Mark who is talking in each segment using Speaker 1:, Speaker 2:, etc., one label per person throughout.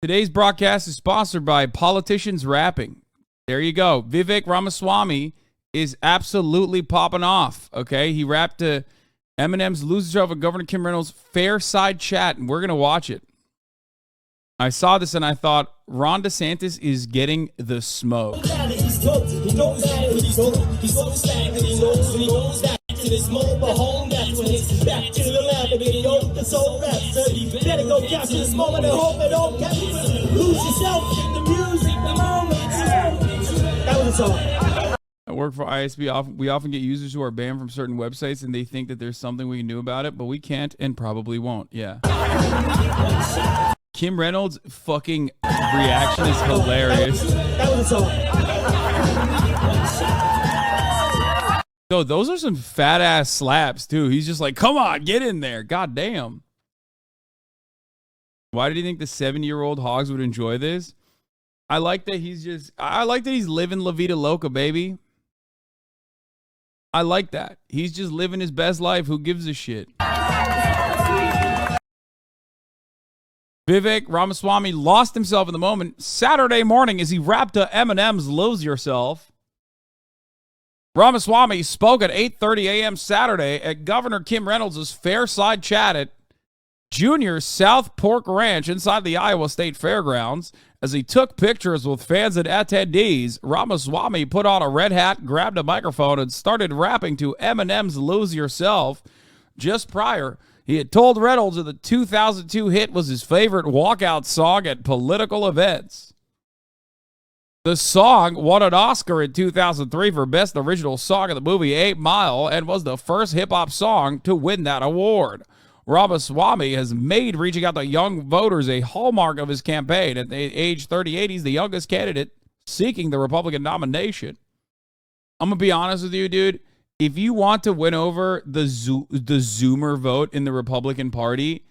Speaker 1: Today's broadcast is sponsored by Politicians Rapping. There you go. Vivek Ramaswamy is absolutely popping off. Okay, he rapped to Eminem's "Lose Yourself" and Governor Kim Reynolds' "Fair Side Chat," and we're gonna watch it. I saw this and I thought Ron DeSantis is getting the smoke. I work for ISP. We often get users who are banned from certain websites and they think that there's something we can do about it, but we can't and probably won't. Yeah. Kim Reynolds' fucking reaction is hilarious. So those are some fat ass slaps too. He's just like, come on, get in there. God damn. Why did he think the 7-year-old hogs would enjoy this? I like that he's living La Vida Loca, baby. I like that. He's just living his best life. Who gives a shit? Vivek Ramaswamy lost himself in the moment Saturday morning as he rapped to Eminem's "Lose Yourself." Ramaswamy spoke at 8:30 a.m. Saturday at Governor Kim Reynolds' Fair Side Chat at Junior South Pork Ranch inside the Iowa State Fairgrounds. As he took pictures with fans and attendees, Ramaswamy put on a red hat, grabbed a microphone, and started rapping to Eminem's "Lose Yourself." Just prior, he had told Reynolds that the 2002 hit was his favorite walkout song at political events. The song won an Oscar in 2003 for Best Original Song in the movie 8 Mile and was the first hip-hop song to win that award. Ramaswamy has made reaching out to young voters a hallmark of his campaign. At age 38, he's the youngest candidate seeking the Republican nomination. I'm going to be honest with you, dude. If you want to win over the Zoomer vote in the Republican Party,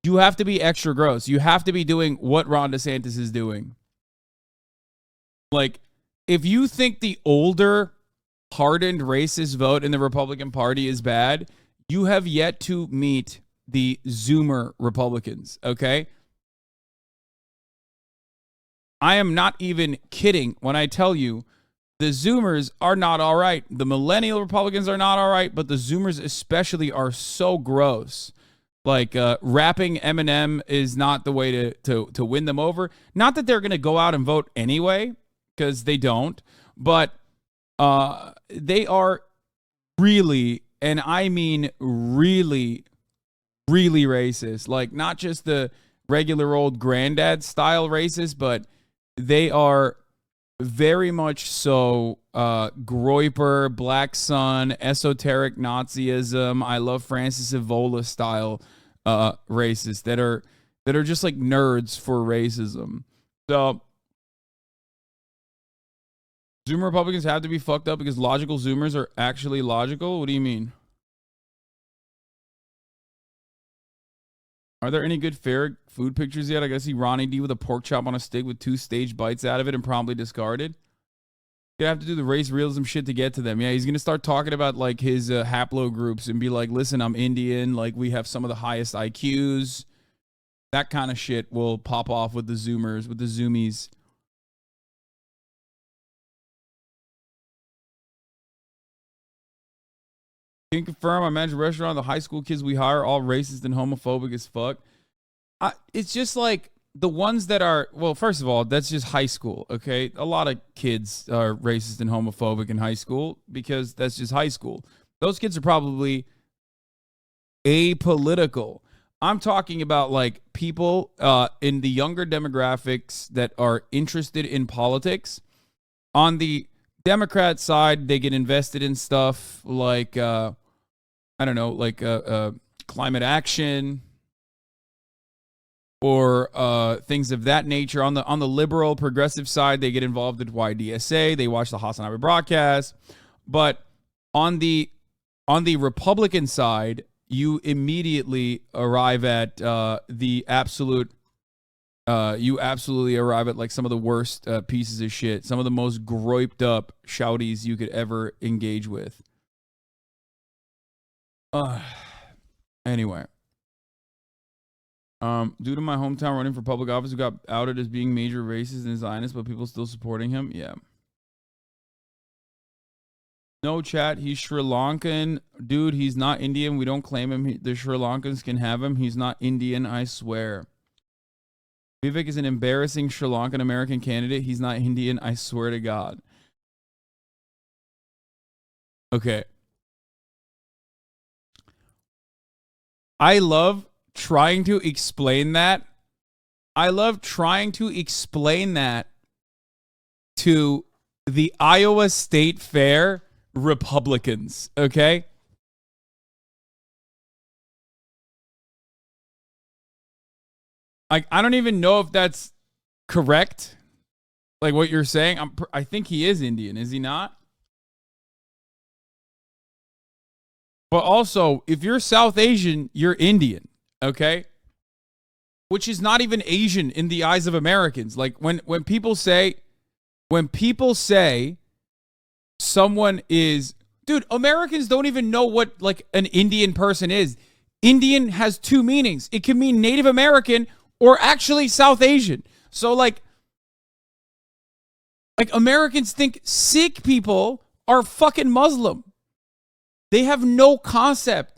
Speaker 1: you have to be extra gross. You have to be doing what Ron DeSantis is doing. Like, if you think the older, hardened, racist vote in the Republican Party is bad, you have yet to meet the Zoomer Republicans, okay? I am not even kidding when I tell you the Zoomers are not all right. The millennial Republicans are not all right, but the Zoomers especially are so gross. Like, rapping Eminem is not the way to win them over. Not that they're going to go out and vote anyway, because they don't, but they are really, and I mean really, really racist. Like, not just the regular old granddad style racist, but they are very much so Groyper, Black Sun, esoteric Nazism, I Love Francis Evola style racists that are just like nerds for racism. So Zoomer Republicans have to be fucked up because logical Zoomers are actually logical? What do you mean? Are there any good fair food pictures yet? I guess see Ronnie D with a pork chop on a stick with 2 staged bites out of it and promptly discarded. You have to do the race realism shit to get to them. Yeah, he's going to start talking about like his haplogroups and be like, listen, I'm Indian. Like, we have some of the highest IQs. That kind of shit will pop off with the Zoomers, with the Zoomies. Can confirm I manage a restaurant. The high school kids we hire all racist and homophobic as fuck. It's just like the ones that are, well, first of all, that's just high school, okay? A lot of kids are racist and homophobic in high school because that's just high school. Those kids are probably apolitical. I'm talking about like people in the younger demographics that are interested in politics. On the Democrat side, they get invested in stuff like I don't know, like climate action or things of that nature. On the liberal progressive side, they get involved in YDSA. They watch the Hasan broadcast. But on the Republican side, you immediately arrive at the absolute. You absolutely arrive at like some of the worst pieces of shit, some of the most groiped up shouties you could ever engage with. Anyway, Due to my hometown running for public office, who got outed as being major racist and Zionist, but people still supporting him. Yeah. No, chat. He's Sri Lankan. Dude, he's not Indian. We don't claim him. The Sri Lankans can have him. He's not Indian, I swear. Vivek is an embarrassing Sri Lankan American candidate. He's not Indian, I swear to God. Okay. I love trying to explain that. I love trying to explain that to the Iowa State Fair Republicans, okay? I don't even know if that's correct, like what you're saying. I think he is Indian, is he not? But also, if you're South Asian, you're Indian, okay? Which is not even Asian in the eyes of Americans. Like when people say someone is, dude, Americans don't even know what like an Indian person is. Indian has two meanings. It can mean Native American or actually South Asian. So like Americans think Sikh people are fucking Muslim. They have no concept.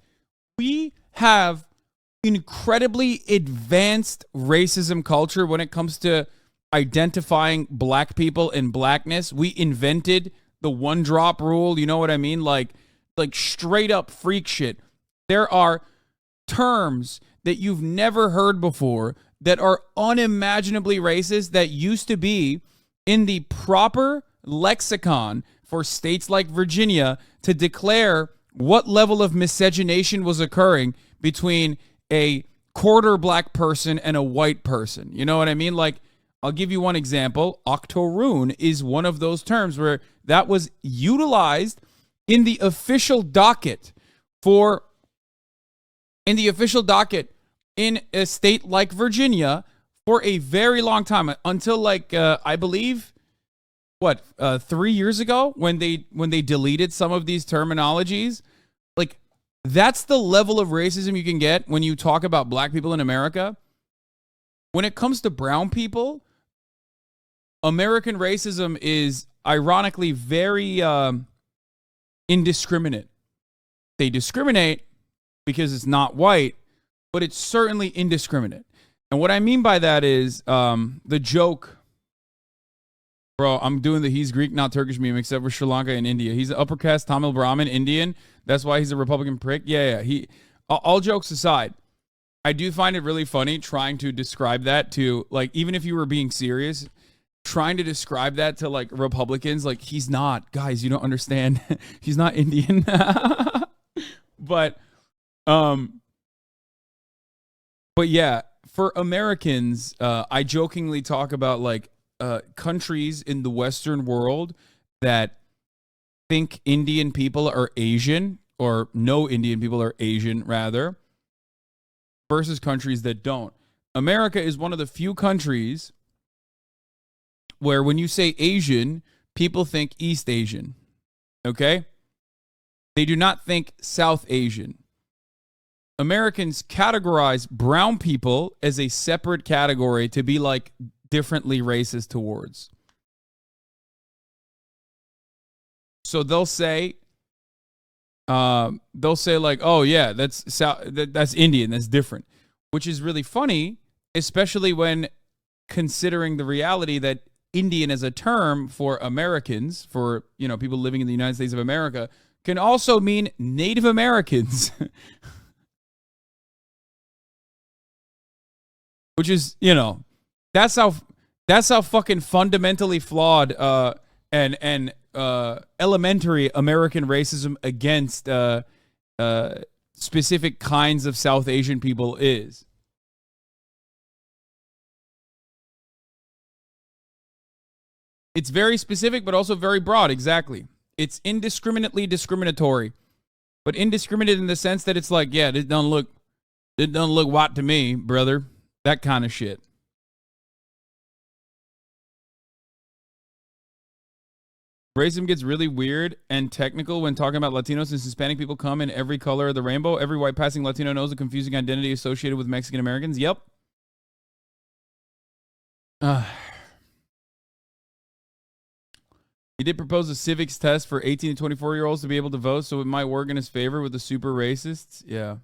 Speaker 1: We have incredibly advanced racism culture when it comes to identifying black people and blackness. We invented the one drop rule. You know what I mean? Like straight up freak shit. There are terms that you've never heard before that are unimaginably racist that used to be in the proper lexicon for states like Virginia to declare what level of miscegenation was occurring between a quarter black person and a white person. You know what I mean? Like, I'll give you one example. Octoroon is one of those terms where that was utilized in the official docket in a state like Virginia for a very long time, until like I believe 3 years ago when they deleted some of these terminologies. Like, that's the level of racism you can get when you talk about black people in America. When it comes to brown people, American racism is ironically very indiscriminate. They discriminate because it's not white, but it's certainly indiscriminate. And what I mean by that is the joke, bro, I'm doing the he's Greek, not Turkish meme, except for Sri Lanka and India. He's an upper caste Tamil Brahmin Indian. That's why he's a Republican prick. Yeah. All jokes aside, I do find it really funny trying to describe that to, like, even if you were being serious, trying to describe that to, like, Republicans. Like, he's not. Guys, you don't understand. He's not Indian. But yeah, for Americans, I jokingly talk about, like, countries in the Western world that think Indian people are Asian, or no Indian people are Asian, rather, versus countries that don't. America is one of the few countries where when you say Asian, people think East Asian, okay? They do not think South Asian. Americans categorize brown people as a separate category to be, like, differently racist towards. So they'll say like, oh yeah, that's Indian, that's different, which is really funny, especially when considering the reality that Indian as a term for Americans, for, you know, people living in the United States of America, can also mean Native Americans. Which is, you know, that's how fucking fundamentally flawed and elementary American racism against specific kinds of South Asian people is. It's very specific, but also very broad. Exactly. It's indiscriminately discriminatory, but indiscriminate in the sense that it's like, yeah, it don't look white to me, brother. That kind of shit. Racism gets really weird and technical when talking about Latinos, since Hispanic people come in every color of the rainbow. Every white passing Latino knows the confusing identity associated with Mexican Americans. Yep. He did propose a civics test for 18 to 24-year-olds to be able to vote, so it might work in his favor with the super racists. Yeah.